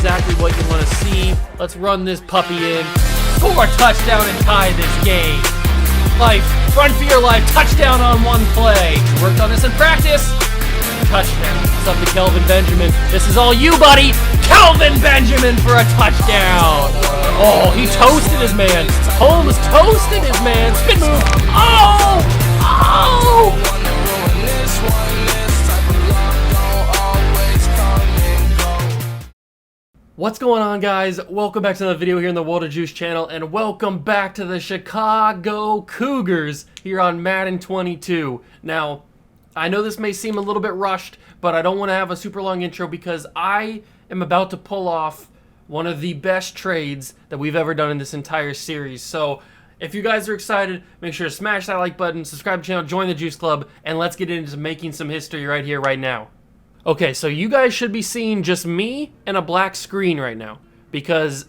exactly what you want to see. Let's run this puppy in. Score a touchdown and tie this game. Life, run for your life, touchdown on one play. Worked on this in practice. Touchdown. It's up to Kelvin Benjamin. This is all you, buddy. Kelvin Benjamin for a touchdown. Oh, he toasted his man. Holmes toasted his man. Spin move. Oh! Oh! What's going on, guys? Welcome back to another video here in the World of Juice channel, and welcome back to the Chicago Cougars here on Madden 22. Now, I know this may seem a little bit rushed, but I don't want to have a super long intro because I am about to pull off one of the best trades that we've ever done in this entire series. So, if you guys are excited, make sure to smash that like button, subscribe to the channel, join the Juice Club, and let's get into making some history right here, right now. Okay, so you guys should be seeing just me and a black screen right now, because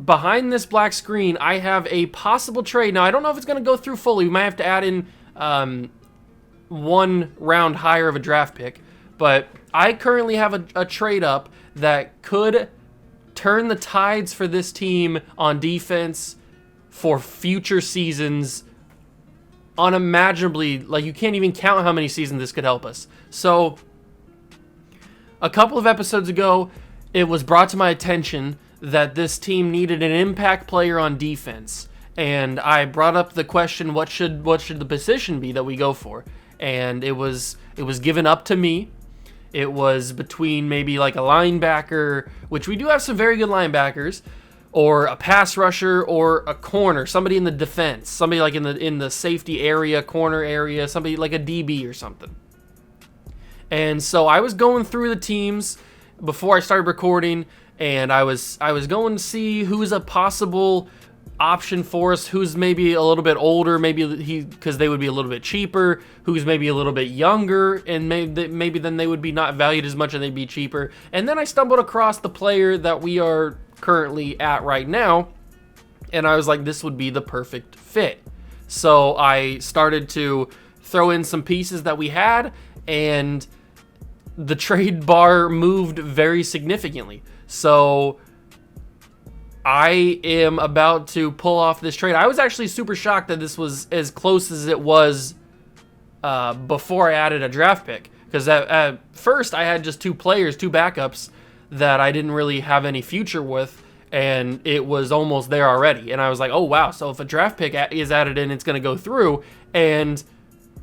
behind this black screen, I have a possible trade. Now, I don't know if it's going to go through fully. We might have to add in one round higher of a draft pick, but I currently have a trade up that could turn the tides for this team on defense for future seasons unimaginably. Like, you can't even count how many seasons this could help us. So a couple of episodes ago, it was brought to my attention that this team needed an impact player on defense, and I brought up the question, what should the position be that we go for? And it was given up to me. It was between maybe like a linebacker, which we do have some very good linebackers, or a pass rusher, or a corner, somebody in the defense, somebody like in the safety area, corner area, somebody like a DB or something. And so I was going through the teams before I started recording, and I was going to see who's a possible option for us, who's maybe a little bit older, maybe because they would be a little bit cheaper, who's maybe a little bit younger, and maybe then they would be not valued as much and they'd be cheaper. And then I stumbled across the player that we are currently at right now, and I was like, this would be the perfect fit. So I started to throw in some pieces that we had, and the trade bar moved very significantly. So I am about to pull off this trade. I was actually super shocked that this was as close as it was before I added a draft pick, because at first I had just two backups that I didn't really have any future with, and it was almost there already. And I was like, oh wow, so if a draft pick is added in, it's going to go through. And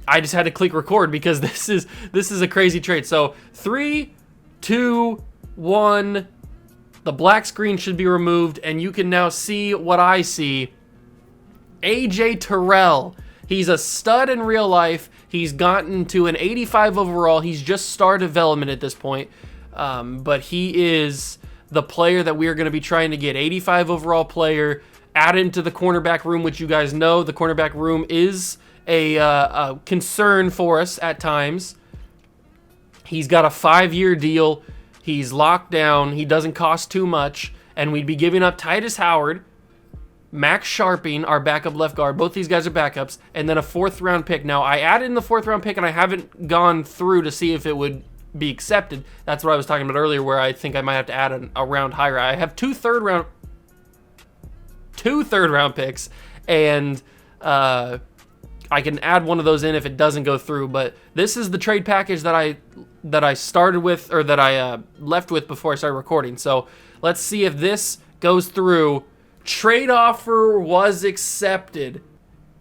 I just had to click record because this is a crazy trade. So 3, 2, 1, the black screen should be removed, and you can now see what I see. AJ Terrell. He's a stud in real life. He's gotten to an 85 overall. He's just star development at this point, but he is the player that we are going to be trying to get. 85 overall player, add into the cornerback room, which you guys know the cornerback room is a concern for us at times. He's got a 5-year deal. He's locked down. He doesn't cost too much, and we'd be giving up Titus Howard, Max Sharping, our backup left guard. Both these guys are backups, and then a 4th round pick. Now, I added in the 4th round pick, and I haven't gone through to see if it would be accepted. That's what I was talking about earlier, where I think I might have to add a round higher. I have two third round picks, and I can add one of those in if it doesn't go through. But this is the trade package that I started with, or that I left with before I started recording. So let's see if this goes through. Trade offer was accepted.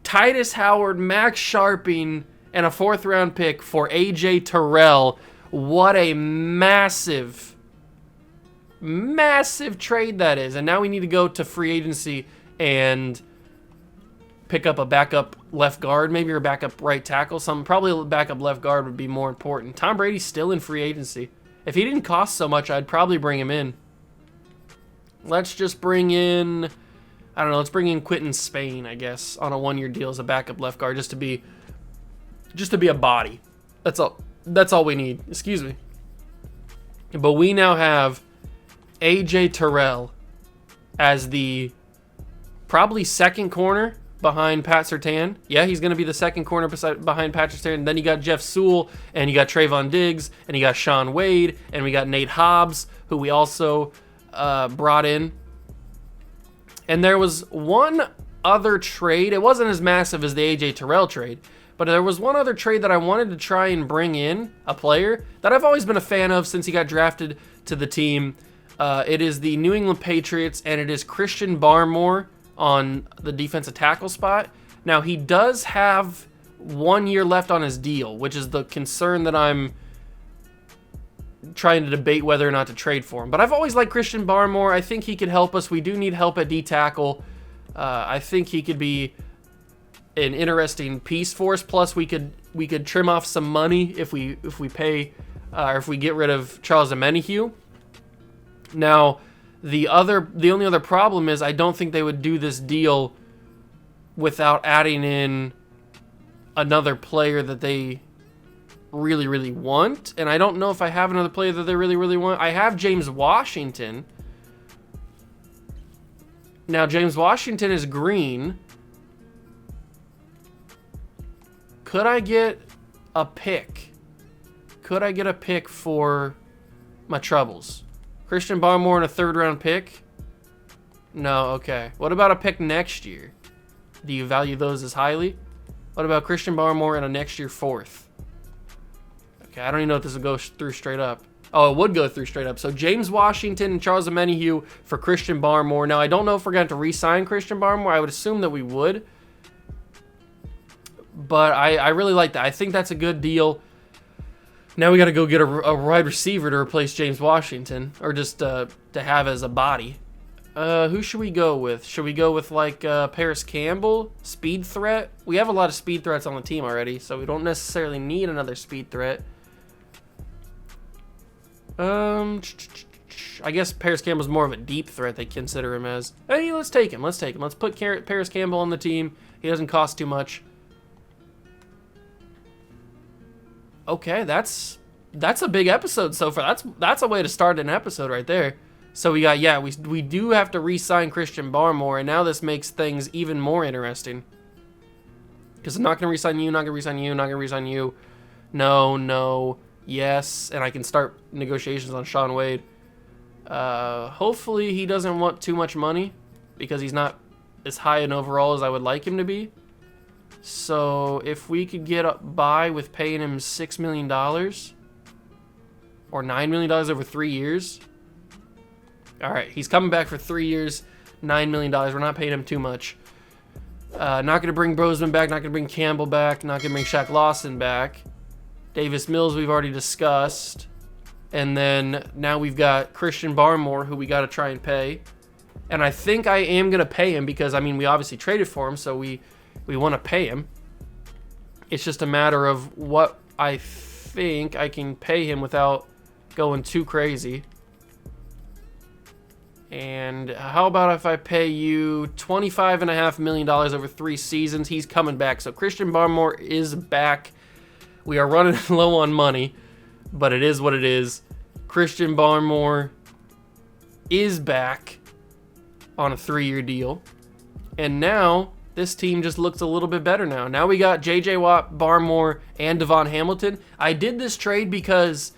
Titus Howard, Max Sharping, and a 4th round pick for AJ Terrell. What a massive trade that is. And now we need to go to free agency and pick up a backup left guard, maybe, or a backup right tackle. Probably a backup left guard would be more important. Tom Brady's still in free agency. If he didn't cost so much, I'd probably bring him in. Let's just bring in, I don't know, let's bring in Quentin Spain, I guess, on a 1-year deal as a backup left guard, just to be a body. That's all we need. Excuse me. But we now have AJ Terrell as the probably 2nd corner behind Pat Surtain. Yeah, he's going to be the 2nd corner behind Pat Surtain. Then you got Jeff Sewell, and you got Trayvon Diggs, and you got Sean Wade, and we got Nate Hobbs, who we also brought in. And there was one other trade. It wasn't as massive as the AJ Terrell trade, but there was one other trade that I wanted to try and bring in, a player that I've always been a fan of since he got drafted to the team. It is the New England Patriots, and it is Christian Barmore on the defensive tackle spot. Now, he does have 1 year left on his deal, which is the concern that I'm trying to debate whether or not to trade for him. But I've always liked Christian Barmore. I think he could help us. We do need help at D-tackle. I think he could be an interesting piece for us. Plus, we could trim off some money if we pay or if we get rid of Charles Omenihu. Now, the only other problem is I don't think they would do this deal without adding in another player that they really, really want. And I don't know if I have another player that they really, really want. I have James Washington. Now, James Washington is green. Could I get a pick? Could I get a pick for my troubles? Christian Barmore and a 3rd round pick? No, okay. What about a pick next year? Do you value those as highly? What about Christian Barmore and a next year 4th? Okay, I don't even know if this will go through straight up. Oh, it would go through straight up. So James Washington and Charles Omenihu for Christian Barmore. Now, I don't know if we're going to have to re-sign Christian Barmore. I would assume that we would. But I really like that. I think that's a good deal. Now we got to go get a wide receiver to replace James Washington, or just to have as a body. Who should we go with? Should we go with like Paris Campbell, speed threat? We have a lot of speed threats on the team already, so we don't necessarily need another speed threat. I guess Paris Campbell's more of a deep threat. They consider him as. Hey, let's take him. Let's put Paris Campbell on the team. He doesn't cost too much. Okay, that's a big episode so far. That's a way to start an episode right there. So we got, we do have to re-sign Christian Barmore, and now this makes things even more interesting. Because I'm not going to re-sign you, not going to re-sign you, not going to re-sign you. No, yes, and I can start negotiations on Sean Wade. Hopefully he doesn't want too much money, because he's not as high in overall as I would like him to be. So if we could get by with paying him $6 million or $9 million over 3 years. All right, he's coming back for 3 years, $9 million. We're not paying him too much. Not going to bring Brosman back, not going to bring Campbell back, not going to bring Shaq Lawson back. Davis Mills we've already discussed. And then now we've got Christian Barmore, who we got to try and pay. And I think I am going to pay him because, I mean, we obviously traded for him, so we want to pay him. It's just a matter of what I think I can pay him without going too crazy. And how about if I pay you $25.5 million over 3 seasons? He's coming back. So Christian Barmore is back. We are running low on money, but it is what it is. Christian Barmore is back on a 3-year deal. And now this team just looks a little bit better now. Now we got J.J. Watt, Barmore, and Devon Hamilton. I did this trade because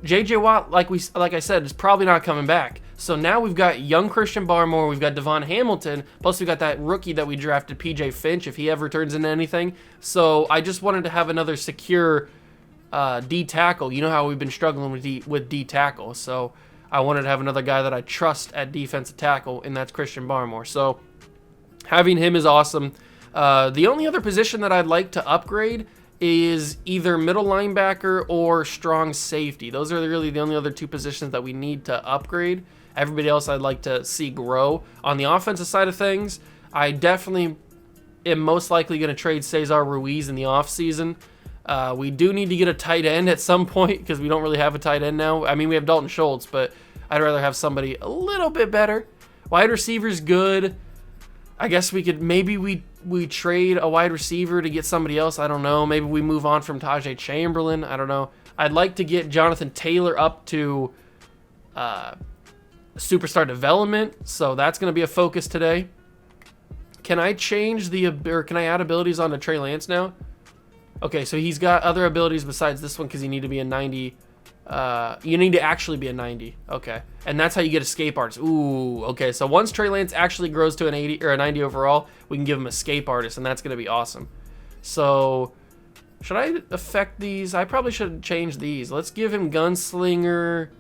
J.J. Watt, like I said, is probably not coming back. So now we've got young Christian Barmore, we've got Devon Hamilton, plus we got that rookie that we drafted, P.J. Finch, if he ever turns into anything. So I just wanted to have another secure D-tackle. You know how we've been struggling with D-tackle. So I wanted to have another guy that I trust at defensive tackle, and that's Christian Barmore. So having him is awesome. The only other position that I'd like to upgrade is either middle linebacker or strong safety. Those are really the only other 2 positions that we need to upgrade. Everybody else I'd like to see grow. On the offensive side of things, I definitely am most likely going to trade Cesar Ruiz in the offseason. We do need to get a tight end at some point because we don't really have a tight end now. I mean, we have Dalton Schultz, but I'd rather have somebody a little bit better. Wide receiver's good. I guess maybe we trade a wide receiver to get somebody else. I don't know. Maybe we move on from Tajay Chamberlain. I don't know. I'd like to get Jonathan Taylor up to superstar development, so that's going to be a focus today. Can I can I add abilities onto Trey Lance now? Okay, so he's got other abilities besides this one because he need to be a 90 You need to actually be a 90. Okay. And that's how you get escape artist. Ooh, okay. So once Trey Lance actually grows to an 80 or a 90 overall, we can give him escape artist, and that's going to be awesome. So should I affect these? I probably should change these. Let's give him gunslinger.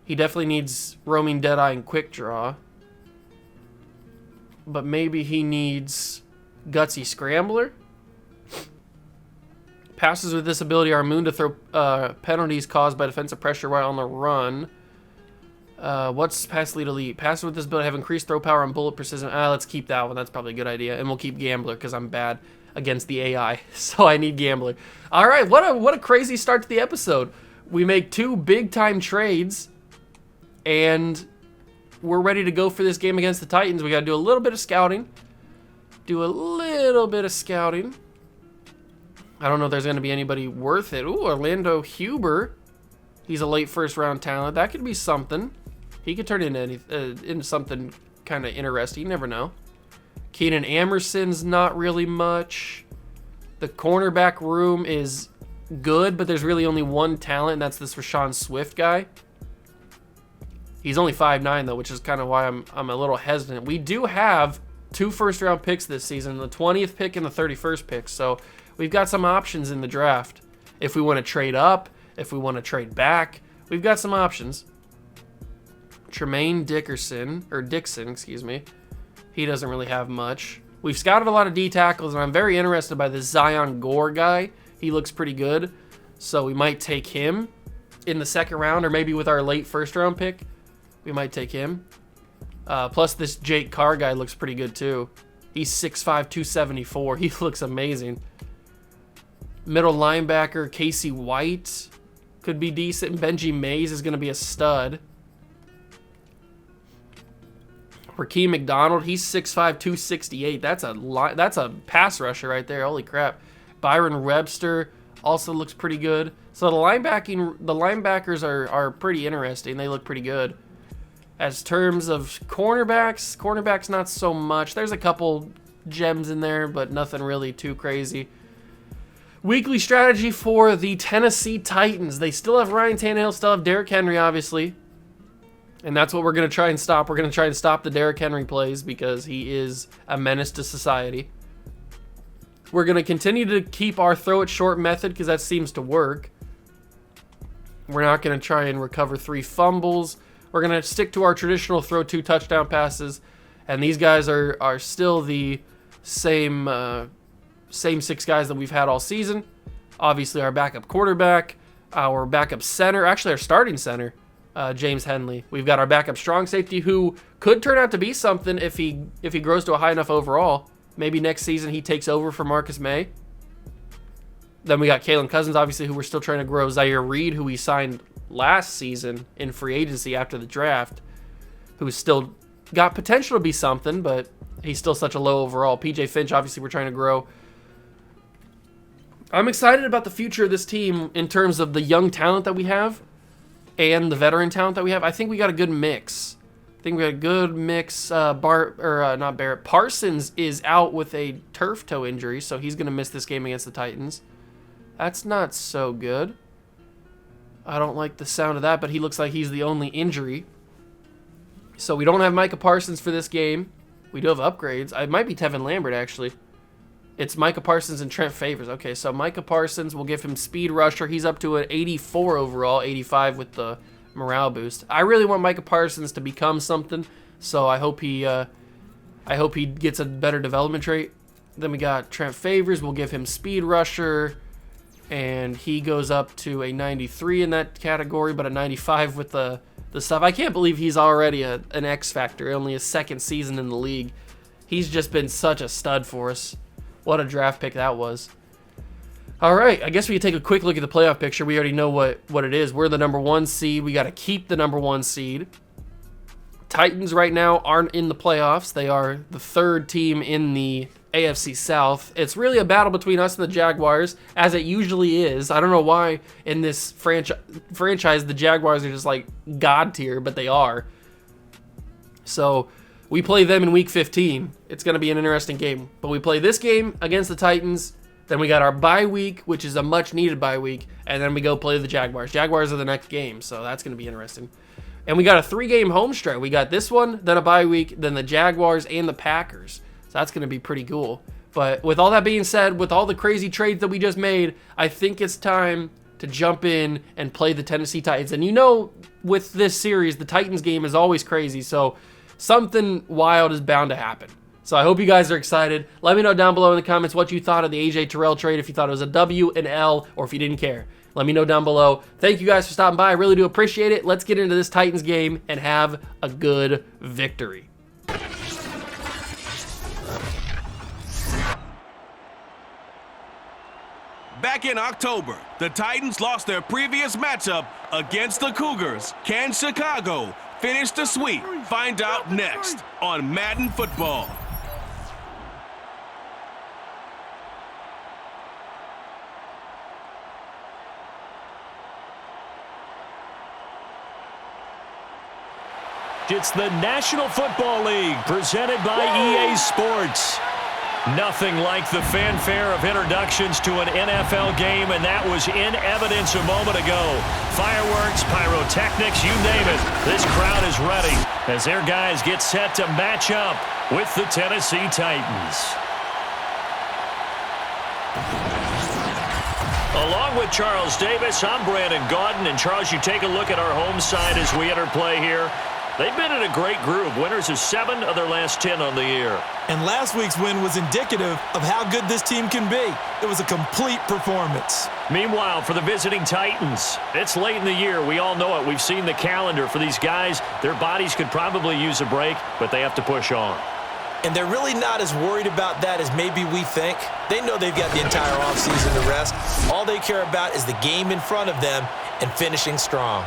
He definitely needs roaming deadeye and quick draw. But maybe he needs gutsy scrambler. Passes with this ability are immune to throw penalties caused by defensive pressure while on the run. What's pass lead elite? Passes with this ability have increased throw power and bullet precision. Let's keep that one. That's probably a good idea. And we'll keep gambler because I'm bad against the AI. So I need gambler. All right, what a crazy start to the episode. We make 2 big-time trades, and we're ready to go for this game against the Titans. We got to do a little bit of scouting. I don't know if there's going to be anybody worth it. Ooh, Orlando Huber. He's a late first-round talent. That could be something. He could turn into something kind of interesting. You never know. Keenan Amerson's not really much. The cornerback room is good, but there's really only one talent, and that's this Rashawn Swift guy. He's only 5'9", though, which is kind of why I'm a little hesitant. We do have 2 first-round picks this season, the 20th pick and the 31st pick, so we've got some options in the draft. If we want to trade up, if we want to trade back, we've got some options. Tremaine Dixon, excuse me. He doesn't really have much. We've scouted a lot of D tackles, and I'm very interested by this Zion Gore guy. He looks pretty good, so we might take him in the 2nd round, or maybe with our late first-round pick, we might take him. Plus, this Jake Carr guy looks pretty good, too. He's 6'5", 274. He looks amazing. Middle linebacker, Casey White could be decent. Benji Mays is going to be a stud. Rakeem McDonald, he's 6'5", 268. That's a pass rusher right there. Holy crap. Byron Webster also looks pretty good. So the linebackers are pretty interesting. They look pretty good. As terms of cornerbacks not so much. There's a couple gems in there, but nothing really too crazy. Weekly strategy for the Tennessee Titans. They still have Ryan Tannehill, still have Derrick Henry, obviously. And that's what we're going to try and stop. We're going to try and stop the Derrick Henry plays because he is a menace to society. We're going to continue to keep our throw it short method because that seems to work. We're not going to try and recover 3 fumbles. We're going to stick to our traditional throw 2 touchdown passes. And these guys are still the same 6 guys that we've had all season. Obviously, our backup quarterback, our backup center, actually our starting center, James Henley. We've got our backup strong safety who could turn out to be something if he grows to a high enough overall. Maybe next season he takes over for Marcus May. Then we got Kalen Cousins, obviously, who we're still trying to grow. Zaire Reed, who we signed last season in free agency after the draft, who's still got potential to be something, but he's still such a low overall. PJ Finch, obviously, we're trying to grow. I'm excited about the future of this team in terms of the young talent that we have and the veteran talent that we have. I think we got a good mix. Parsons is out with a turf toe injury, so he's going to miss this game against the Titans. That's not so good. I don't like the sound of that, but he looks like he's the only injury. So we don't have Micah Parsons for this game. We do have upgrades. It might be Tevin Lambert, actually. It's Micah Parsons and Trent Favors. Okay, so Micah Parsons, we'll give him speed rusher. He's up to an 84 overall, 85 with the morale boost. I really want Micah Parsons to become something, so I hope he gets a better development trait. Then we got Trent Favors. We'll give him speed rusher, and he goes up to a 93 in that category, but a 95 with the stuff. I can't believe he's already an X factor. Only his 2nd season in the league. He's just been such a stud for us. What a draft pick that was. All right, I guess we can take a quick look at the playoff picture. We already know what it is. We're the number 1 seed. We got to keep the number 1 seed. Titans right now aren't in the playoffs. They are the 3rd team in the AFC South. It's really a battle between us and the Jaguars, as it usually is. I don't know why in this franchise the Jaguars are just like God tier, but they are. So we play them in Week 15. It's going to be an interesting game. But we play this game against the Titans. Then we got our bye week, which is a much-needed bye week, and then we go play the Jaguars. Jaguars are the next game, so that's going to be interesting. And we got a 3-game home stretch. We got this one, then a bye week, then the Jaguars and the Packers. So that's going to be pretty cool. But with all that being said, with all the crazy trades that we just made, I think it's time to jump in and play the Tennessee Titans. And you know, with this series, the Titans game is always crazy, so something wild is bound to happen. So I hope you guys are excited. Let me know down below in the comments what you thought of the AJ Terrell trade, if you thought it was a W, an L, or if you didn't care. Let me know down below. Thank you guys for stopping by. I really do appreciate it. Let's get into this Titans game and have a good victory. Back in October, the Titans lost their previous matchup against the Cougars. Can Chicago finish the sweep? Find out next on Madden Football. It's the National Football League presented by EA Sports. Nothing like the fanfare of introductions to an NFL game, and that was in evidence a moment ago. Fireworks, pyrotechnics, you name it. This crowd is ready as their guys get set to match up with the Tennessee Titans. Along with Charles Davis, I'm Brandon Gaudin. And Charles, you take a look at our home side as we enter play here. They've been in a great group. Winners of 7 of their last 10 on the year. And last week's win was indicative of how good this team can be. It was a complete performance. Meanwhile, for the visiting Titans, it's late in the year. We all know it. We've seen the calendar for these guys. Their bodies could probably use a break, but they have to push on. And they're really not as worried about that as maybe we think. They know they've got the entire offseason to rest. All they care about is the game in front of them and finishing strong.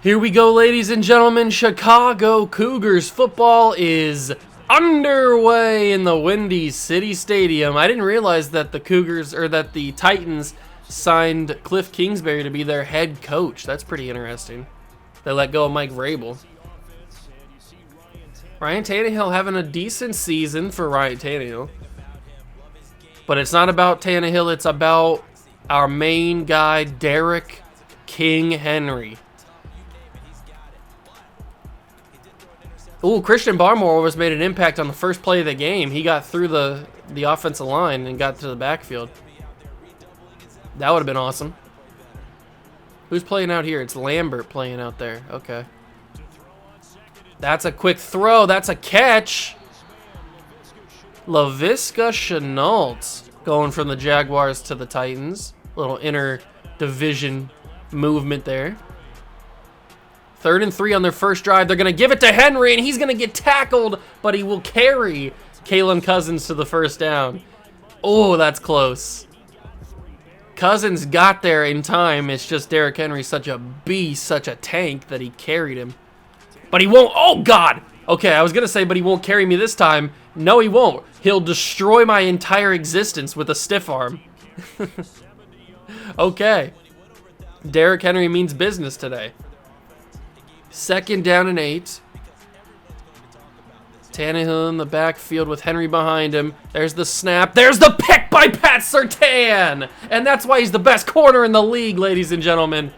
Here we go, ladies and gentlemen. Chicago Cougars football is underway in the Windy City Stadium. I didn't realize that the Cougars, or that the Titans, signed Cliff Kingsbury to be their head coach. That's pretty interesting. They let go of Mike Vrabel. Ryan Tannehill having a decent season for Ryan Tannehill. But it's not about Tannehill, it's about our main guy, Derrick King Henry. Ooh, Christian Barmore was made an impact on the first play of the game. He got through the offensive line and got to the backfield. That would have been awesome. Who's playing out here? It's Lambert playing out there. Okay. That's a quick throw. That's a catch. Laviska Shenault going from the Jaguars to the Titans. Little inter-division movement there. 3rd and 3 on their first drive. They're going to give it to Henry, and he's going to get tackled, but he will carry Kalen Cousins to the first down. Oh, that's close. Cousins got there in time. It's just Derrick Henry's such a beast, such a tank that he carried him. But he won't. Oh, God. Okay, I was going to say, but he won't carry me this time. No, he won't. He'll destroy my entire existence with a stiff arm. Okay. Derrick Henry means business today. 2nd down and 8. Tannehill in the backfield with Henry behind him. There's the snap. There's the pick by Pat Surtain. And that's why he's the best corner in the league, ladies and gentlemen.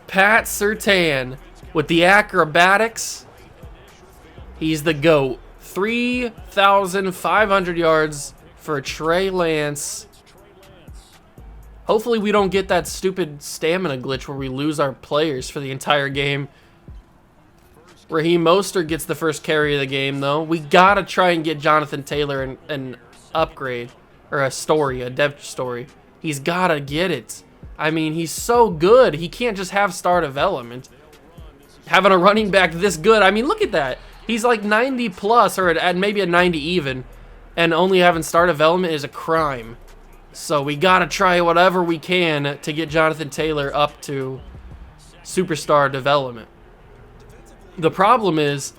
Pat Surtain with the acrobatics. He's the GOAT. 3,500 yards for Trey Lance. Hopefully we don't get that stupid stamina glitch where we lose our players for the entire game. Raheem Mostert gets the first carry of the game, though. We got to try and get Jonathan Taylor an upgrade, or a story, a depth story. He's got to get it. I mean, he's so good. He can't just have star development. Having a running back this good, I mean, look at that. He's like 90 plus, or at maybe a 90 even, and only having star development is a crime. So we got to try whatever we can to get Jonathan Taylor up to superstar development. The problem is,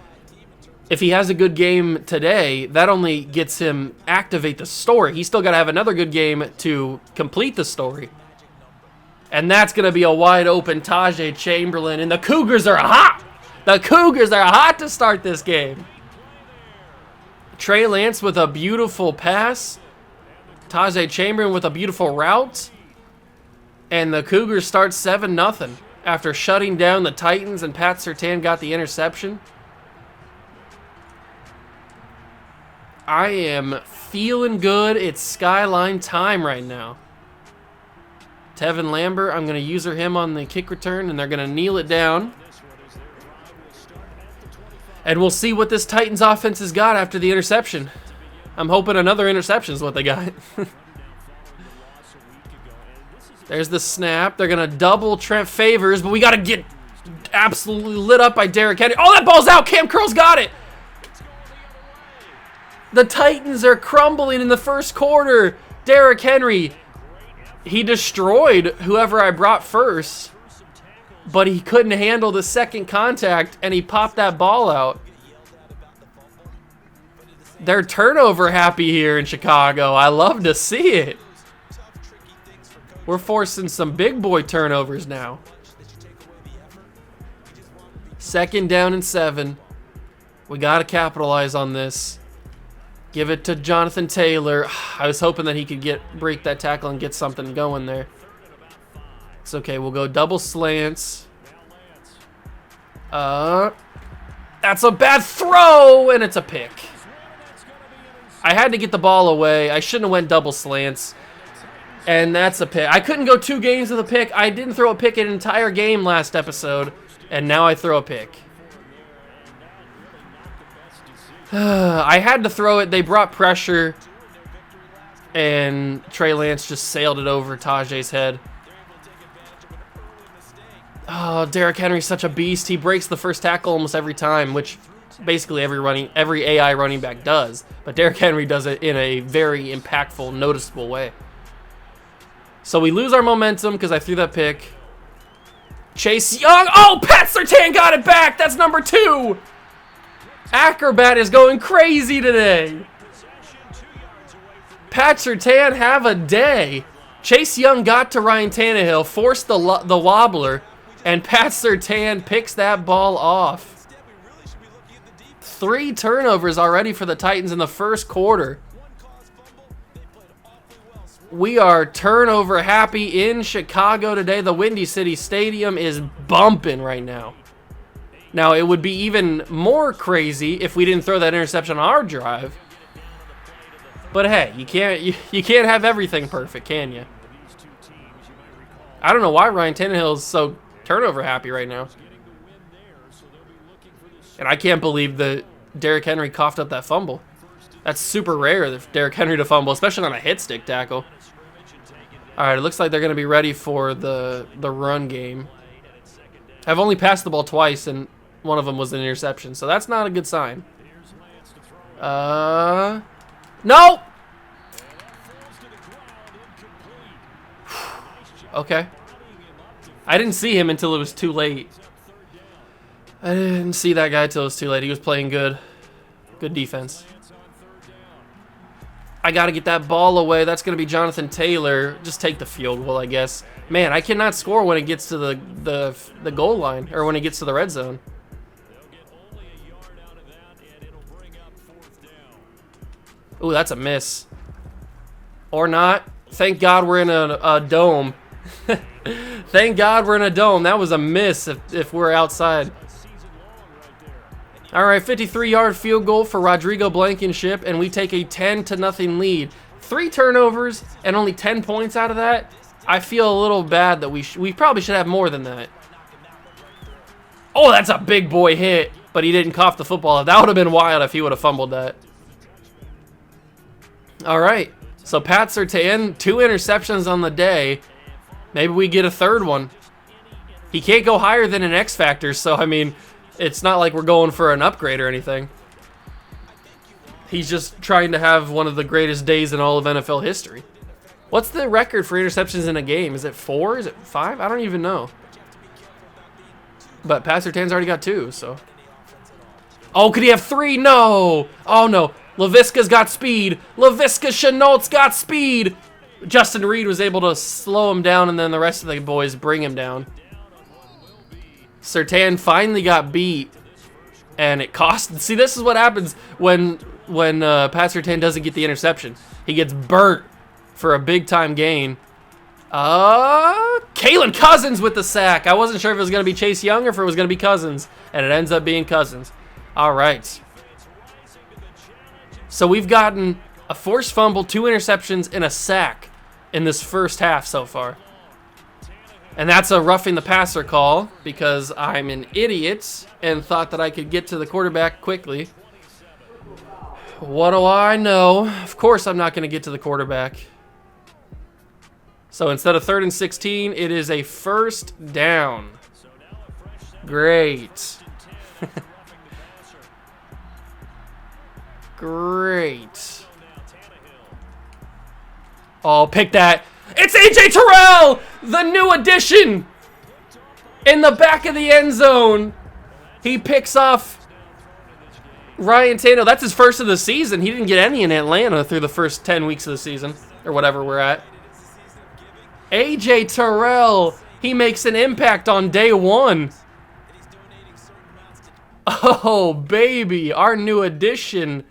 if he has a good game today, that only gets him activate the story. He's still got to have another good game to complete the story. And that's going to be a wide open Tajay Chamberlain. And the Cougars are hot. The Cougars are hot to start this game. Trey Lance with a beautiful pass. Tajay Chamberlain with a beautiful route. And the Cougars start 7-0 after shutting down the Titans, and Pat Surtain got the interception. I am feeling good. It's Skyline time right now. Tevin Lambert, I'm going to user him on the kick return, and they're going to kneel it down. And we'll see what this Titans offense has got after the interception. I'm hoping another interception is what they got. There's the snap. They're going to double Trent Favors, but we got to get absolutely lit up by Derrick Henry. Oh, that ball's out. Cam Curl's got it. The Titans are crumbling in the first quarter. Derrick Henry, he destroyed whoever I brought first, but he couldn't handle the second contact, and he popped that ball out. They're turnover happy here in Chicago. I love to see it. We're forcing some big boy turnovers now. 2nd down and 7. We got to capitalize on this. Give it to Jonathan Taylor. I was hoping that he could break that tackle and get something going there. It's okay. We'll go double slants. That's a bad throw, and it's a pick. I had to get the ball away. I shouldn't have went double slants. And that's a pick. I couldn't go 2 games with a pick. I didn't throw a pick an entire game last episode, and now I throw a pick. I had to throw it. They brought pressure, and Trey Lance just sailed it over Tajay's head. Oh, Derrick Henry's such a beast. He breaks the first tackle almost every time, which basically every AI running back does. But Derrick Henry does it in a very impactful, noticeable way. So we lose our momentum because I threw that pick. Chase Young. Oh, Pat Surtain got it back. That's number 2. Acrobat is going crazy today. Pat Surtain, have a day. Chase Young got to Ryan Tannehill, forced the wobbler, and Pat Surtain picks that ball off. 3 turnovers already for the Titans in the first quarter. We are turnover happy in Chicago today. The Windy City Stadium is bumping right now. Now, it would be even more crazy if we didn't throw that interception on our drive. But hey, you can't have everything perfect, can you? I don't know why Ryan Tannehill is so turnover happy right now. And I can't believe that Derrick Henry coughed up that fumble. That's super rare for Derrick Henry to fumble, especially on a hit stick tackle. All right, it looks like they're going to be ready for the run game. I've only passed the ball twice, and one of them was an interception, so that's not a good sign. No! Okay. I didn't see him until it was too late. I didn't see that guy until it was too late. He was playing good. Good defense. I got to get that ball away. That's going to be Jonathan Taylor. Just take the field goal, I guess. Man, I cannot score when it gets to the goal line, or when it gets to the red zone. Ooh, that's a miss. Or not. Thank God we're in a dome. Thank God we're in a dome. That was a miss if we're outside. All right, 53-yard field goal for Rodrigo Blankenship, and we take a 10-0 lead. 3 turnovers and only 10 points out of that. I feel a little bad that we probably should have more than that. Oh, that's a big boy hit, but he didn't cough the football. That would have been wild if he would have fumbled that. All right, so Pat Surtain, 2 interceptions on the day. Maybe we get a 3rd one. He can't go higher than an X Factor, so I mean, it's not like we're going for an upgrade or anything. He's just trying to have one of the greatest days in all of NFL history. What's the record for interceptions in a game? Is it 4? Is it 5? I don't even know. But Pat Surtain's already got 2, so. Oh, could he have 3? No. Oh, no. Laviska's got speed. Laviska Chenault's got speed. Justin Reed was able to slow him down, and then the rest of the boys bring him down. Surtain finally got beat, and it cost. See, this is what happens when Pat Surtain doesn't get the interception. He gets burnt for a big-time gain. Kalen Cousins with the sack. I wasn't sure if it was going to be Chase Young or if it was going to be Cousins, and it ends up being Cousins. All right. So we've gotten a forced fumble, 2 interceptions, and a sack in this first half so far. And that's a roughing the passer call because I'm an idiot and thought that I could get to the quarterback quickly. What do I know? Of course I'm not going to get to the quarterback. So instead of 3rd and 16, it is a first down. Great. Great. Oh, pick that. It's A.J. Terrell, the new addition. In the back of the end zone. He picks off Ryan Tannehill. That's his first of the season. He didn't get any in Atlanta through the first 10 weeks of the season, or whatever we're at. A.J. Terrell, he makes an impact on day 1. Oh, baby, our new addition.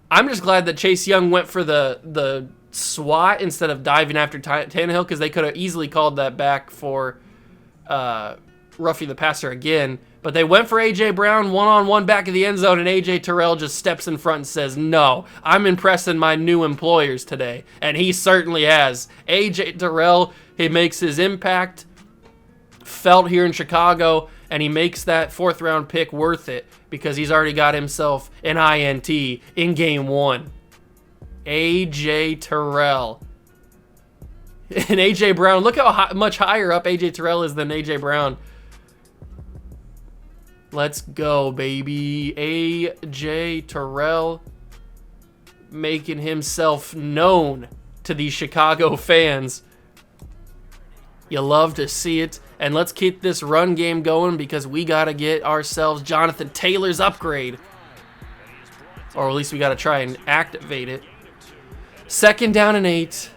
I'm just glad that Chase Young went for the swat instead of diving after Tannehill, because they could have easily called that back for roughing the passer again. But they went for A.J. Brown, one-on-one back of the end zone, and A.J. Terrell just steps in front and says, no, I'm impressing my new employers today. And he certainly has. A.J. Terrell, he makes his impact felt here in Chicago, and he makes that 4th-round pick worth it because he's already got himself an INT in game 1. A.J. Terrell. And A.J. Brown, look how much higher up A.J. Terrell is than A.J. Brown. Let's go, baby. A.J. Terrell making himself known to these Chicago fans. You love to see it. And let's keep this run game going because we got to get ourselves Jonathan Taylor's upgrade. Or at least we got to try and activate it. 2nd down and 8.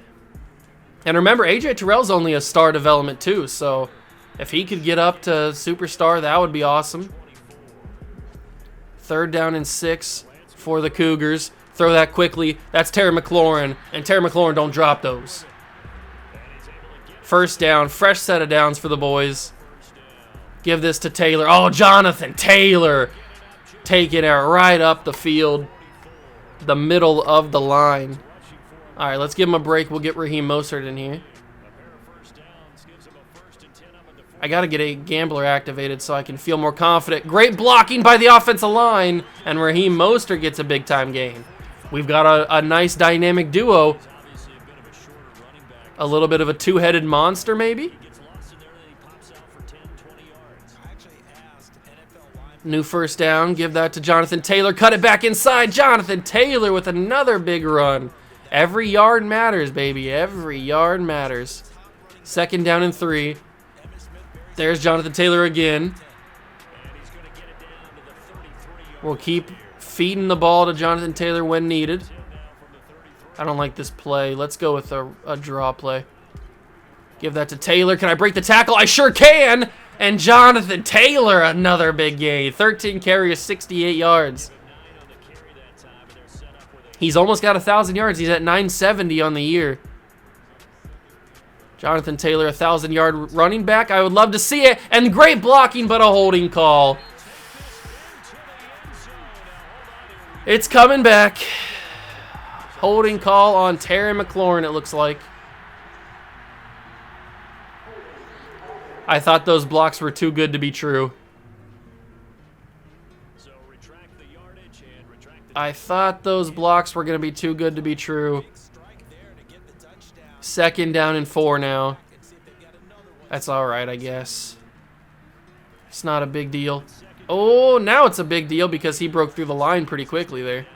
And remember, A.J. Terrell's only a star development too, so if he could get up to superstar, that would be awesome. 3rd down and 6 for the Cougars. Throw that quickly. That's Terry McLaurin, and Terry McLaurin don't drop those. 1st down, fresh set of downs for the boys. Give this to Taylor. Oh, Jonathan Taylor taking it right up the field, the middle of the line. All right, let's give him a break. We'll get Raheem Mostert in here. I got to get a gambler activated so I can feel more confident. Great blocking by the offensive line, and Raheem Mostert gets a big-time gain. We've got a nice dynamic duo. A little bit of a 2-headed monster, maybe? New 1st down. Give that to Jonathan Taylor. Cut it back inside. Jonathan Taylor with another big run. Every yard matters, baby. Every yard matters. 2nd down and 3. There's Jonathan Taylor again. We'll keep feeding the ball to Jonathan Taylor when needed. I don't like this play. Let's go with a draw play. Give that to Taylor. Can I break the tackle? I sure can! And Jonathan Taylor, another big gain. 13 carries, 68 yards. He's almost got 1,000 yards. He's at 970 on the year. Jonathan Taylor, 1,000-yard running back. I would love to see it. And great blocking, but a holding call. It's coming back. Holding call on Terry McLaurin, it looks like. I thought those blocks were too good to be true. I thought those blocks were going to be too good to be true. 2nd down and 4 now. That's all right, I guess. It's not a big deal. Oh, now it's a big deal because he broke through the line pretty quickly there.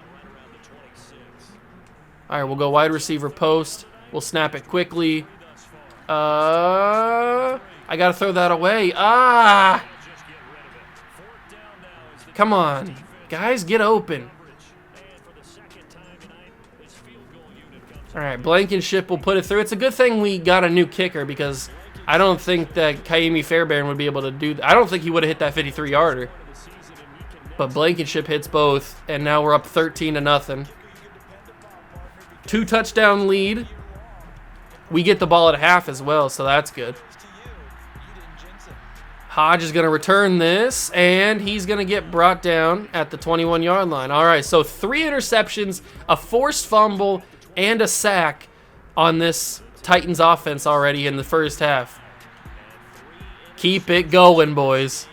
All right, we'll go wide receiver post. We'll snap it quickly. I got to throw that away. Come on. Guys, get open. All right, Blankenship will put it through. It's a good thing we got a new kicker because I don't think that Kaimi Fairbairn would be able to do that. I don't think he would have hit that 53-yarder. But Blankenship hits both, and now we're up 13-0. 2-touchdown lead. We get the ball at half as well, so that's good. Hodge is going to return this, and he's going to get brought down at the 21-yard line. All right, so 3 interceptions, a forced fumble, and a sack on this Titans offense already in the first half. Keep it going, boys.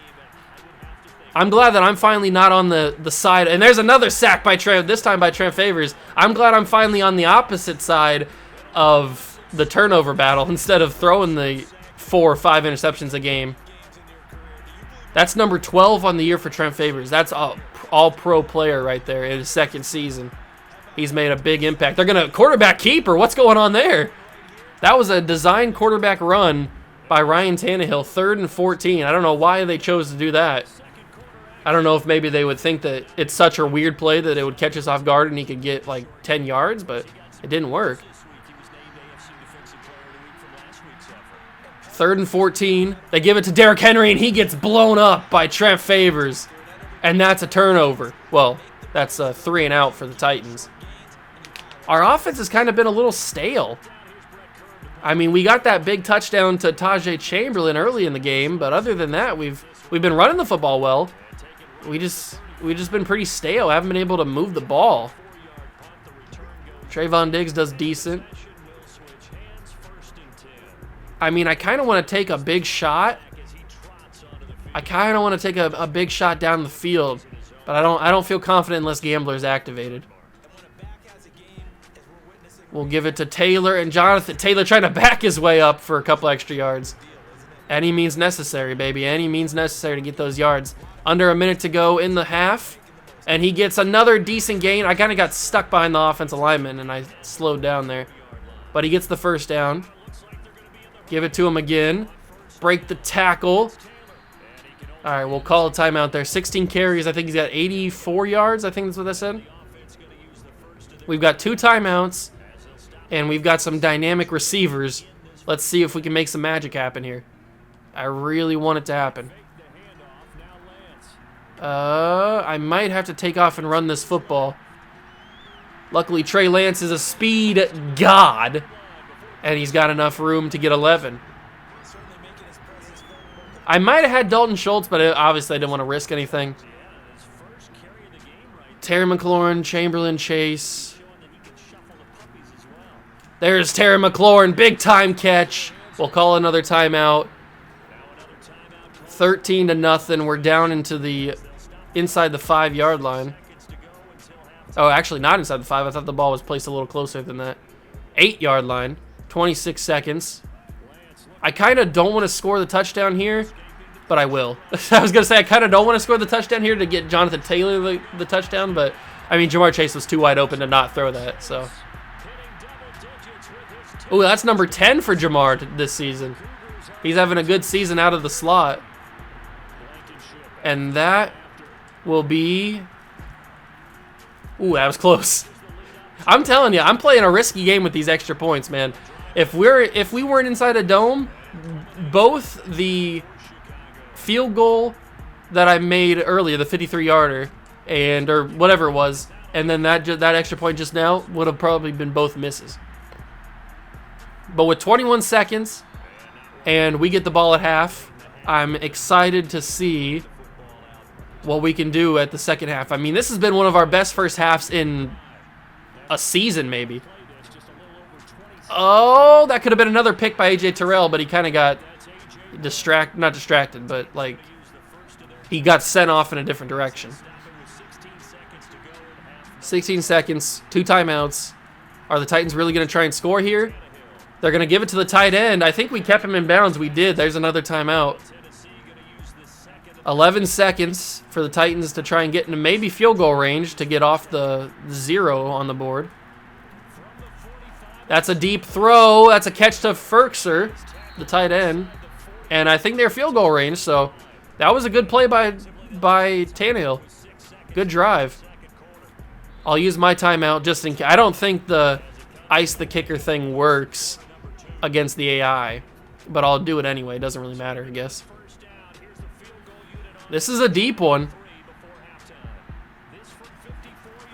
I'm glad that I'm finally not on the side. And there's another sack by Trent, this time by Trent Favors. I'm glad I'm finally on the opposite side of the turnover battle instead of throwing the 4 or 5 interceptions a game. That's number 12 on the year for Trent Favors. That's all-pro player right there in his second season. He's made a big impact. They're going to quarterback keeper. What's going on there? That was a design quarterback run by Ryan Tannehill, 3rd and 14. I don't know why they chose to do that. I don't know if maybe they would think that it's such a weird play that it would catch us off guard and he could get like 10 yards, but it didn't work. 3rd and 14. They give it to Derrick Henry, and he gets blown up by Trent Favors. And that's a turnover. Well, that's a 3 and out for the Titans. Our offense has kind of been a little stale. I mean, we got that big touchdown to Tajay Chamberlain early in the game, but other than that, we've been running the football well. We've just been pretty stale. Haven't been able to move the ball. Trayvon Diggs does decent. I mean, I kind of want to take a big shot. I kind of want to take a big shot down the field, but I don't feel confident unless Gambler's activated. We'll give it to Taylor and Jonathan. Taylor trying to back his way up for a couple extra yards. Any means necessary, baby. Any means necessary to get those yards. Under a minute to go in the half, and he gets another decent gain. I kind of got stuck behind the offensive lineman, and I slowed down there. But he gets the first down. Give it to him again. Break the tackle. All right, we'll call a timeout there. 16 carries. I think he's got 84 yards. I think that's what I said. We've got 2 timeouts, and we've got some dynamic receivers. Let's see if we can make some magic happen here. I really want it to happen. I might have to take off and run this football. Luckily, Trey Lance is a speed god, and he's got enough room to get 11. I might have had Dalton Schultz, but obviously I didn't want to risk anything. Terry McLaurin, Chamberlain, Chase. There's Terry McLaurin, big time catch. We'll call another timeout. 13-0. We're down into the inside the 5-yard line. Oh, actually not inside the 5. I thought the ball was placed a little closer than that. 8-yard line. 26 seconds. I kind of don't want to score the touchdown here, but I will. I was going to say I kind of don't want to score the touchdown here to get Jonathan Taylor the touchdown, but I mean, Jamar Chase was too wide open to not throw that, so. Ooh, that's number 10 for Jamar this season. He's having a good season out of the slot. And that will be... Ooh, that was close. I'm telling you, I'm playing a risky game with these extra points, man. If we weren't inside a dome, both the field goal that I made earlier, the 53-yarder, or whatever it was, and then that extra point just now would have probably been both misses. But with 21 seconds, and we get the ball at half, I'm excited to see what we can do at the second half. I mean, this has been one of our best first halves in a season, maybe. Oh, that could have been another pick by A.J. Terrell, but he kind of got not distracted, but like he got sent off in a different direction. 16 seconds, 2 timeouts. Are the Titans really going to try and score here? They're going to give it to the tight end. I think we kept him in bounds. We did. There's another timeout. 11 seconds for the Titans to try and get into maybe field goal range to get off the 0 on the board. That's a deep throw. That's a catch to Ferkser, the tight end. And I think they're field goal range, so that was a good play by Tannehill. Good drive. I'll use my timeout just in case. I don't think the ice the kicker thing works against the AI, but I'll do it anyway. It doesn't really matter, I guess. This is a deep one.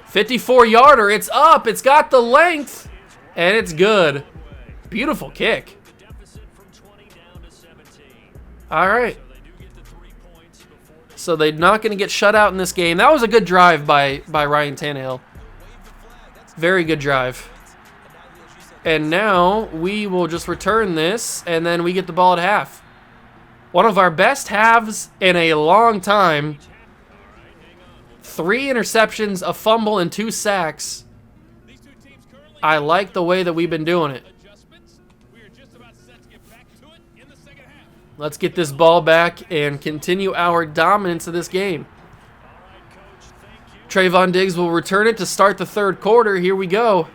54-yarder. It's up. It's got the length, and it's good. Beautiful kick. All right. So they're not going to get shut out in this game. That was a good drive by Ryan Tannehill. Very good drive. And now we will just return this, and then we get the ball at half. One of our best halves in a long time. 3 interceptions, a fumble, and 2 sacks. I like the way that we've been doing it. Let's get this ball back and continue our dominance of this game. Trayvon Diggs will return it to start the third quarter. Here we go.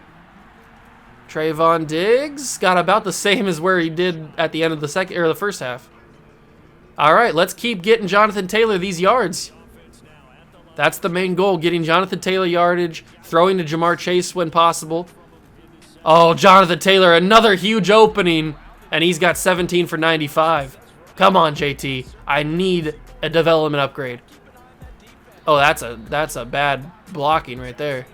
Trayvon Diggs got about the same as where he did at the end of the first half. All right, let's keep getting Jonathan Taylor these yards. That's the main goal, getting Jonathan Taylor yardage, throwing to Jamar Chase when possible. Oh, Jonathan Taylor, another huge opening, and he's got 17 for 95. Come on, JT. I need a development upgrade. Oh, that's a bad blocking right there.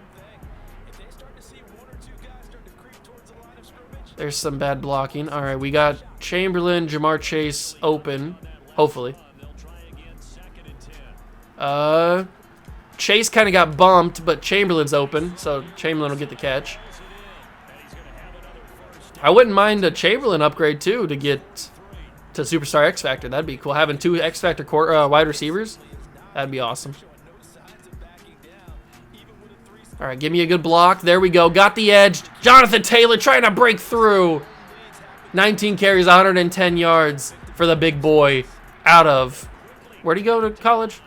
There's some bad blocking. All right, we got Chamberlain, Jamar Chase open, hopefully. Chase kind of got bumped, but Chamberlain's open, so Chamberlain will get the catch. I wouldn't mind a Chamberlain upgrade, too, to get to Superstar X Factor. That'd be cool. Having 2 X Factor wide receivers, that'd be awesome. All right, give me a good block. There we go. Got the edge. Jonathan Taylor trying to break through. 19 carries, 110 yards for the big boy out of... Where'd he go to college?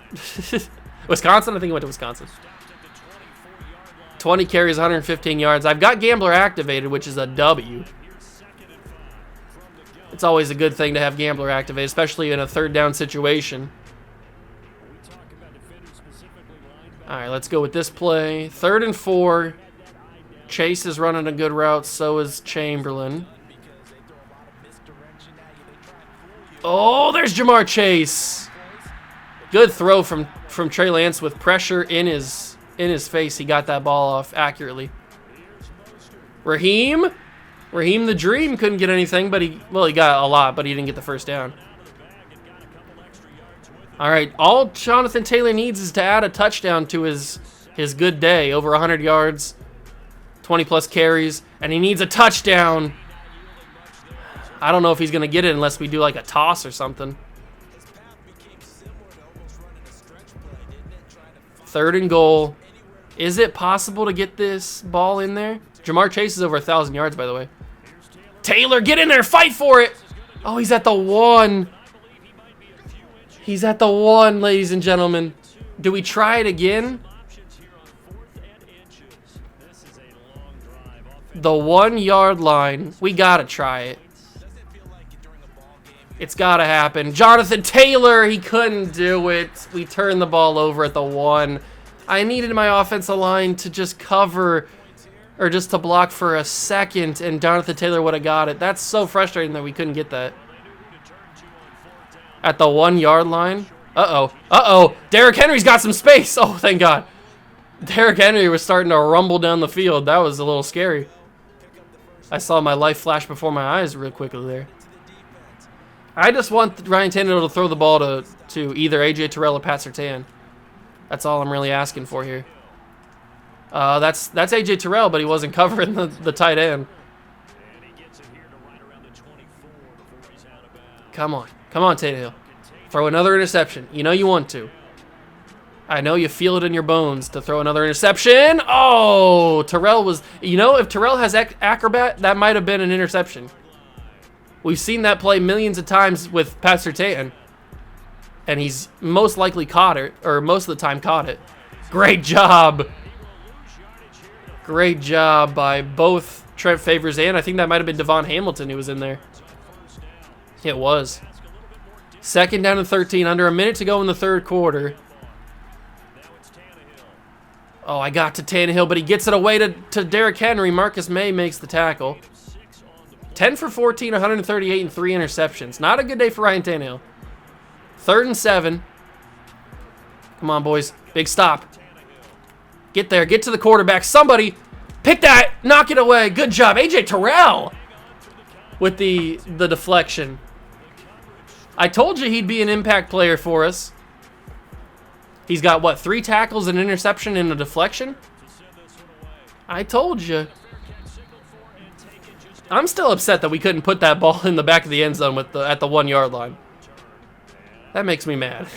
Wisconsin? I think he went to Wisconsin. 20 carries, 115 yards. I've got Gambler activated, which is a W. It's always a good thing to have Gambler activated, especially in a third down situation. All right, let's go with this play. 3rd and 4. Chase is running a good route, so is Chamberlain. Oh, there's Jamar Chase. Good throw from Trey Lance with pressure in his face. He got that ball off accurately. Raheem the Dream couldn't get anything, but he got a lot, but he didn't get the first down. All right, all Jonathan Taylor needs is to add a touchdown to his good day, over 100 yards, 20-plus carries, and he needs a touchdown. I don't know if he's going to get it unless we do like a toss or something. 3rd and goal. Is it possible to get this ball in there? Jamar Chase is over 1,000 yards, by the way. Taylor, get in there, fight for it. Oh, he's at the 1. He's at the 1, ladies and gentlemen. Do we try it again? The 1-yard line. We got to try it. It's got to happen. Jonathan Taylor, he couldn't do it. We turned the ball over at the 1. I needed my offensive line to just cover or just to block for a second, and Jonathan Taylor would have got it. That's so frustrating that we couldn't get that. At the 1-yard line. Uh-oh. Derrick Henry's got some space. Oh, thank God. Derrick Henry was starting to rumble down the field. That was a little scary. I saw my life flash before my eyes real quickly there. I just want Ryan Tannehill to throw the ball to either A.J. Terrell or Pat Surtain. That's all I'm really asking for here. That's A.J. Terrell, but he wasn't covering the tight end. Come on, Tannehill. Throw another interception. You know you want to. I know you feel it in your bones to throw another interception. Oh, Terrell was... You know, if Terrell has acrobat, that might have been an interception. We've seen that play millions of times with Pat Surtain, and he's most likely caught it, or most of the time caught it. Great job. Great job by both Trent Favors and I think that might have been Devon Hamilton who was in there. It was. 2nd down and 13, under a minute to go in the third quarter. Oh, I got to Tannehill, but he gets it away to Derrick Henry. Marcus May makes the tackle. 10 for 14, 138, and 3 interceptions. Not a good day for Ryan Tannehill. 3rd and 7. Come on, boys. Big stop. Get there. Get to the quarterback. Somebody pick that. Knock it away. Good job. A.J. Terrell with the deflection. I told you he'd be an impact player for us. He's got, what, 3 tackles, an interception, and a deflection? I told you. I'm still upset that we couldn't put that ball in the back of the end zone at the 1 yard line. That makes me mad.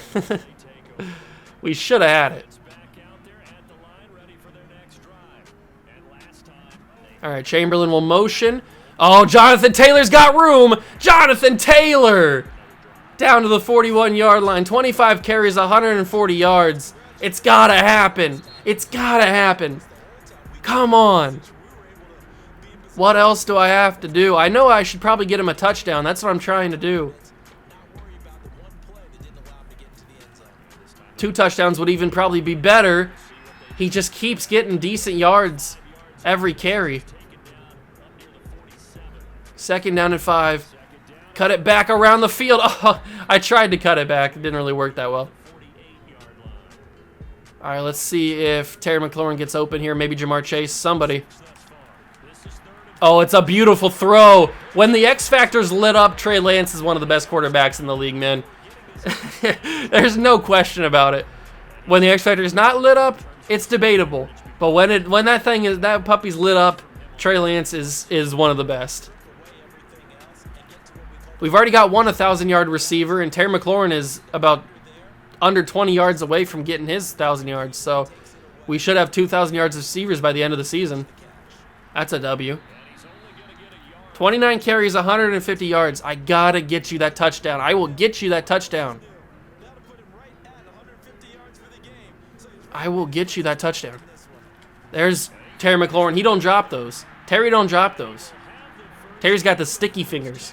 We should have had it. All right, Chamberlain will motion. Oh, Jonathan Taylor's got room. Jonathan Taylor down to the 41-yard line. 25 carries, 140 yards. It's got to happen. It's got to happen. Come on. What else do I have to do? I know I should probably get him a touchdown. That's what I'm trying to do. 2 touchdowns would even probably be better. He just keeps getting decent yards every carry. 2nd down and 5. Cut it back around the field. Oh, I tried to cut it back. It didn't really work that well. All right, let's see if Terry McLaurin gets open here. Maybe Jamar Chase. Somebody. Oh, it's a beautiful throw. When the X Factor's lit up, Trey Lance is one of the best quarterbacks in the league, man. There's no question about it. When the X Factor is not lit up, it's debatable. But when that puppy's lit up, Trey Lance is one of the best. We've already got one 1,000-yard receiver, and Terry McLaurin is about under 20 yards away from getting his 1,000 yards. So we should have 2,000 yards receivers by the end of the season. That's a W. 29 carries, 150 yards. I gotta get you that touchdown. I will get you that touchdown. I will get you that touchdown. There's Terry McLaurin. He don't drop those. Terry don't drop those. Terry's got the sticky fingers.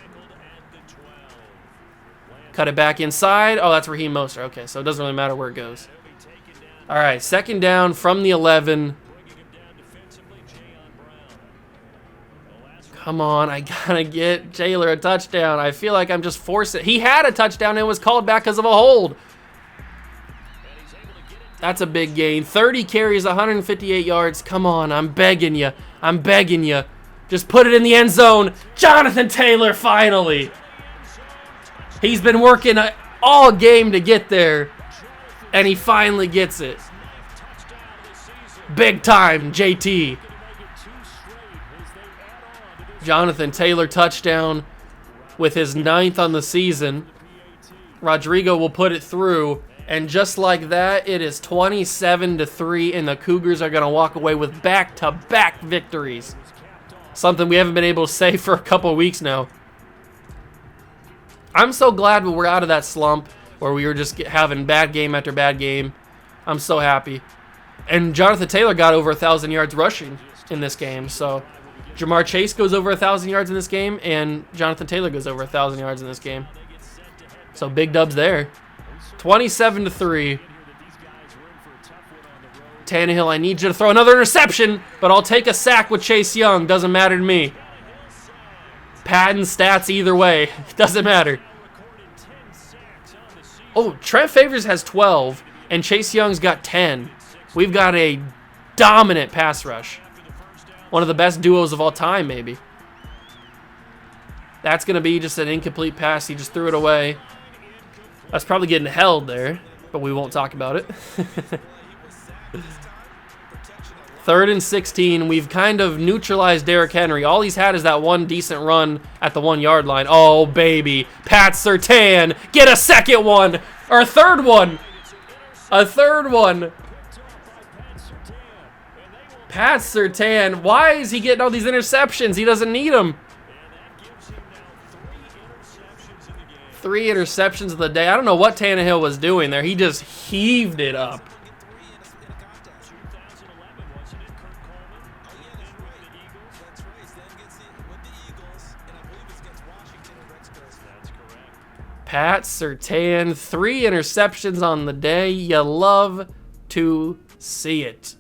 Cut it back inside. Oh, that's Raheem Mostert. Okay, so it doesn't really matter where it goes. All right, 2nd down from the 11. Come on, I gotta get Taylor a touchdown. I feel like I'm just forcing. He had a touchdown and it was called back because of a hold. That's a big gain. 30 carries, 158 yards. Come on, I'm begging you. I'm begging you. Just put it in the end zone. Jonathan Taylor, finally. He's been working all game to get there, and he finally gets it. Big time, JT. Jonathan Taylor touchdown with his 9th on the season. Rodrigo will put it through, and just like that, it is 27-3, and the Cougars are going to walk away with back-to-back victories. Something we haven't been able to say for a couple of weeks now. I'm so glad we're out of that slump where we were just having bad game after bad game. I'm so happy. And Jonathan Taylor got over 1,000 yards rushing in this game. So Jamar Chase goes over 1,000 yards in this game, and Jonathan Taylor goes over 1,000 yards in this game. So big dubs there. 27-3. Tannehill, I need you to throw another interception, but I'll take a sack with Chase Young. Doesn't matter to me. Padding stats either way. Doesn't matter. Oh, Trent Favors has 12, and Chase Young's got 10. We've got a dominant pass rush. One of the best duos of all time, maybe. That's going to be just an incomplete pass. He just threw it away. That's probably getting held there, but we won't talk about it. 3rd and 16. We've kind of neutralized Derrick Henry. All he's had is that one decent run at the 1 yard line. Oh, baby. Pat Surtain. Get a second one. Or a third one. A third one. Pat Surtain. Why is he getting all these interceptions? He doesn't need them. 3 interceptions of the day. I don't know what Tannehill was doing there. He just heaved it up. Pat Surtain, 3 interceptions on the day. You love to see it.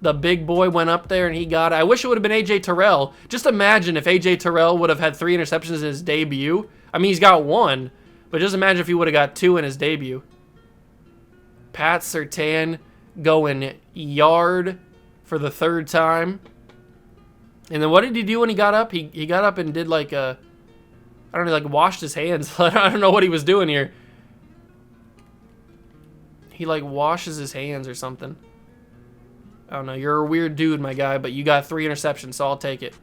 The big boy went up there and he got it. I wish it would have been A.J. Terrell. Just imagine if A.J. Terrell would have had 3 interceptions in his debut. I mean, he's got 1, but just imagine if he would have got 2 in his debut. Pat Surtain going yard for the 3rd time. And then what did he do when he got up? He got up and did like a, I don't know, like washed his hands. I don't know what he was doing here. He like washes his hands or something. I don't know. You're a weird dude, my guy, but you got 3 interceptions, so I'll take it.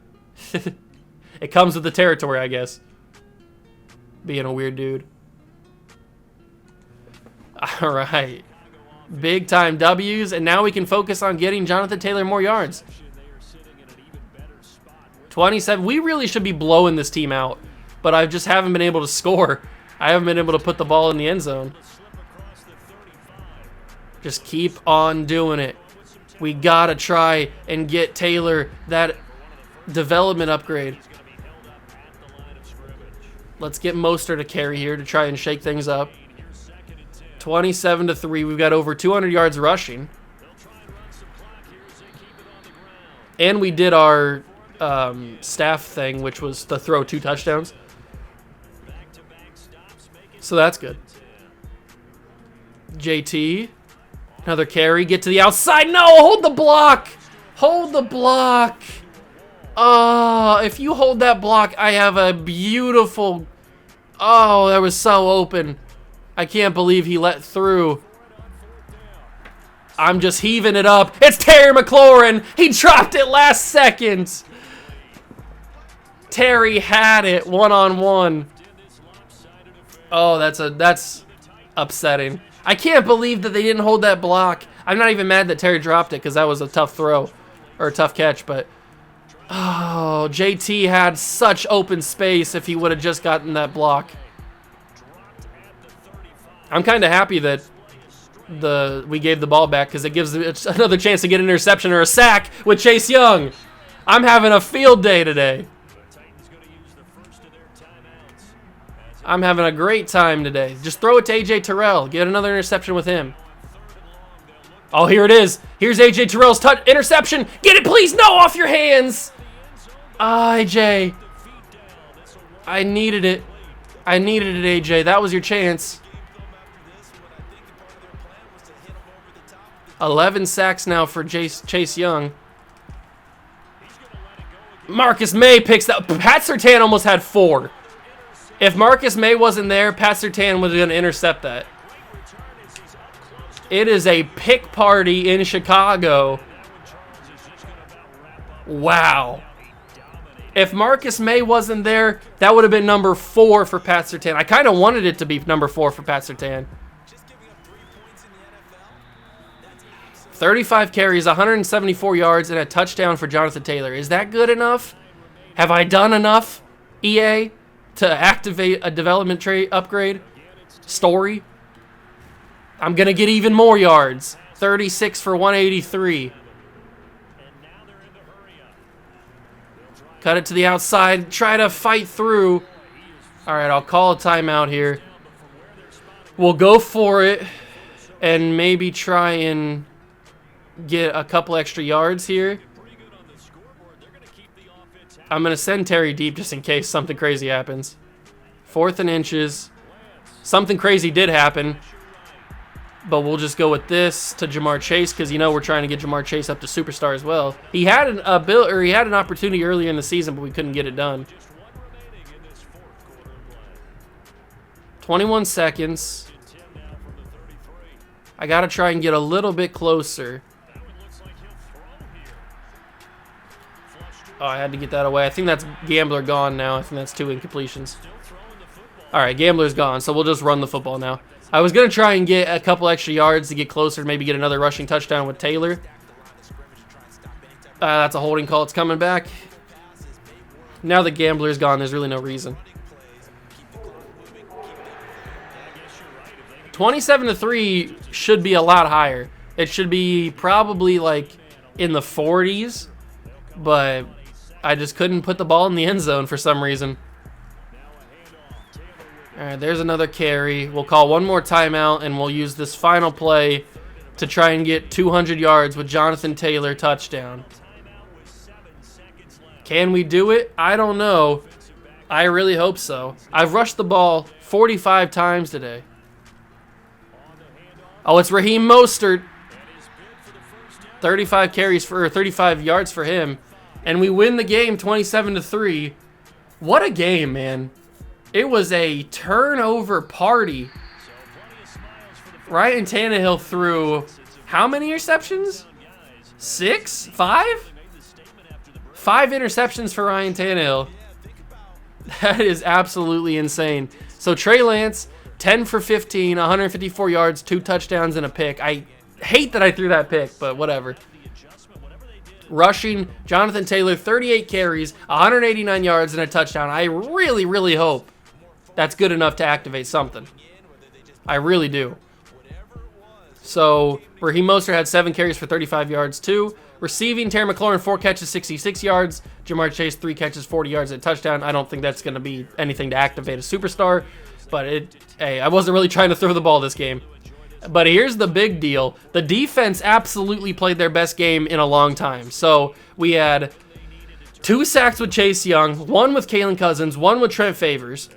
It comes with the territory, I guess. Being a weird dude. All right. Big time W's, and now we can focus on getting Jonathan Taylor more yards. 27. We really should be blowing this team out, but I just haven't been able to score. I haven't been able to put the ball in the end zone. Just keep on doing it. We gotta try and get Taylor that development upgrade. Let's get Mostert a carry here to try and shake things up. 27-3. We've got over 200 yards rushing. And we did our staff thing, which was to throw 2 touchdowns. So that's good. JT. Another carry. Get to the outside. No! Hold the block! Hold the block! Oh, if you hold that block, I have a beautiful... Oh, that was so open. I can't believe he let through. I'm just heaving it up. It's Terry McLaurin. He dropped it last second. Terry had it one-on-one. Oh, that's upsetting. I can't believe that they didn't hold that block. I'm not even mad that Terry dropped it because that was a tough throw or a tough catch, but oh, JT had such open space if he would have just gotten that block. I'm kind of happy that we gave the ball back because it gives it another chance to get an interception or a sack with Chase Young. I'm having a field day today. I'm having a great time today. Just throw it to A.J. Terrell. Get another interception with him. Oh, here it is. Here's A.J. Terrell's interception. Get it, please. No, off your hands. A.J. I needed it. I needed it, A.J. That was your chance. 11 sacks now for Chase Young. Marcus May picks that. Pat Surtain almost had 4. If Marcus May wasn't there, Pat Surtain was going to intercept that. It is a pick party in Chicago. Wow. If Marcus May wasn't there, that would have been number 4 for Pat Surtain. I kind of wanted it to be number 4 for Pat Surtain. 35 carries, 174 yards, and a touchdown for Jonathan Taylor. Is that good enough? Have I done enough, EA, to activate a development trait upgrade story? I'm going to get even more yards. 36 for 183. Cut it to the outside. Try to fight through. All right, I'll call a timeout here. We'll go for it and maybe try and get a couple extra yards here. I'm going to send Terry deep just in case something crazy happens. 4th and inches. Something crazy did happen. But we'll just go with this to Jamar Chase because, you know, we're trying to get Jamar Chase up to superstar as well. He had an opportunity earlier in the season, but we couldn't get it done. 21 seconds. I got to try and get a little bit closer. Oh, I had to get that away. I think that's Gambler gone now. I think that's 2 incompletions. All right, Gambler's gone, so we'll just run the football now. I was going to try and get a couple extra yards to get closer, maybe get another rushing touchdown with Taylor. That's a holding call. It's coming back. Now that Gambler's gone, there's really no reason. 27-3 should be a lot higher. It should be probably like in the 40s, but I just couldn't put the ball in the end zone for some reason. All right, there's another carry. We'll call one more timeout, and we'll use this final play to try and get 200 yards with Jonathan Taylor touchdown. Can we do it? I don't know. I really hope so. I've rushed the ball 45 times today. Oh, it's Raheem Mostert. 35 carries for 35 yards for him. And we win the game 27-3. What a game, man. It was a turnover party. Ryan Tannehill threw how many interceptions? 6? 5? 5 interceptions for Ryan Tannehill. That is absolutely insane. So Trey Lance, 10 for 15, 154 yards, 2 touchdowns, and a pick. I hate that I threw that pick, but whatever. Rushing, Jonathan Taylor, 38 carries, 189 yards, and a touchdown. I really, really hope that's good enough to activate something. I really do. So Raheem Mostert had 7 carries for 35 yards too. Receiving, Terry McLaurin, 4 catches, 66 yards. Jamar Chase, 3 catches, 40 yards, and a touchdown. I don't think that's going to be anything to activate a superstar. But hey, I wasn't really trying to throw the ball this game. But here's the big deal. The defense absolutely played their best game in a long time. So we had 2 sacks with Chase Young, 1 with Kalen Cousins, 1 with Trent Favors.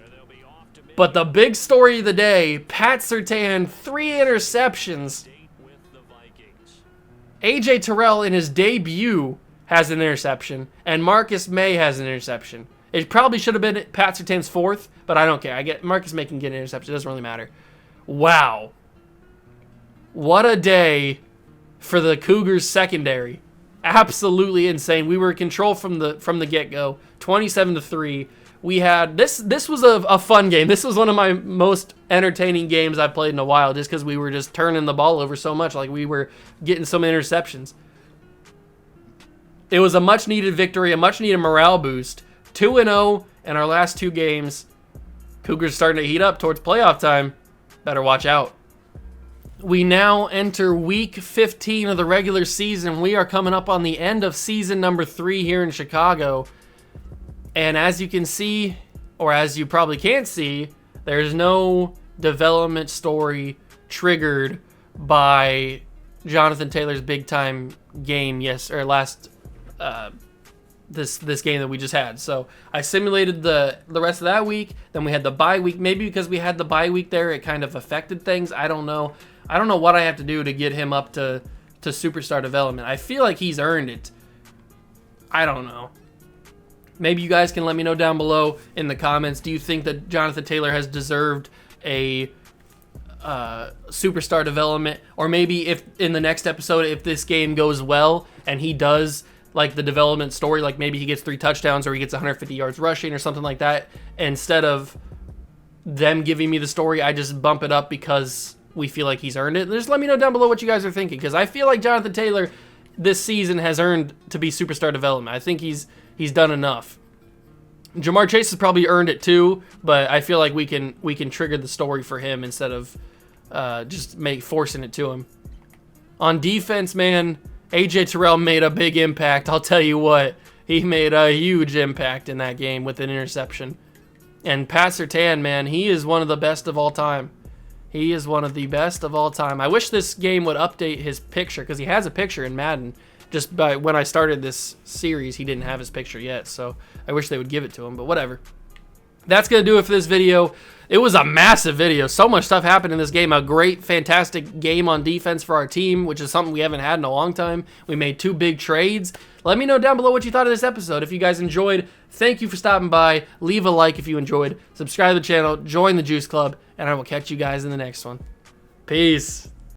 But the big story of the day, Pat Surtain, 3 interceptions. A.J. Terrell in his debut has an interception, and Marcus May has an interception. It probably should have been Pat Surtain's 4th, but I don't care. I get Marcus May can get an interception. It doesn't really matter. Wow. What a day for the Cougars secondary. Absolutely insane. We were in control from the get-go. 27-3. We had this was a fun game. This was one of my most entertaining games I've played in a while, just because we were just turning the ball over so much. Like, we were getting some interceptions. It was a much-needed victory, a much-needed morale boost. 2-0 in our last 2 games. Cougars starting to heat up towards playoff time. Better watch out. We now enter week 15 of the regular season. We are coming up on the end of season number 3 here in Chicago. And as you can see, or as you probably can't see, there's no development story triggered by Jonathan Taylor's big time game this game that we just had. So I simulated the rest of that week. Then we had the bye week. Maybe because we had the bye week there, it kind of affected things. I don't know. I don't know what I have to do to get him up to superstar development. I feel like he's earned it. I don't know. Maybe you guys can let me know down below in the comments. Do you think that Jonathan Taylor has deserved a superstar development? Or maybe if in the next episode, if this game goes well and he does like the development story, like maybe he gets 3 touchdowns or he gets 150 yards rushing or something like that, instead of them giving me the story, I just bump it up because we feel like he's earned it. Just let me know down below what you guys are thinking, because I feel like Jonathan Taylor this season has earned to be superstar development. I think he's done enough. Jamar Chase has probably earned it too, but I feel like we can trigger the story for him instead of just forcing it to him. On defense, man, A.J. Terrell made a big impact. I'll tell you what, he made a huge impact in that game with an interception. And Pat Surtain, man, he is one of the best of all time. He is one of the best of all time. I wish this game would update his picture, because he has a picture in Madden. Just by when I started this series, he didn't have his picture yet, so I wish they would give it to him, but whatever. That's going to do it for this video. It was a massive video. So much stuff happened in this game. A great, fantastic game on defense for our team, which is something we haven't had in a long time. We made 2 big trades. Let me know down below what you thought of this episode. If you guys enjoyed, thank you for stopping by. Leave a like if you enjoyed. Subscribe to the channel, join the Juice Club, and I will catch you guys in the next one. Peace.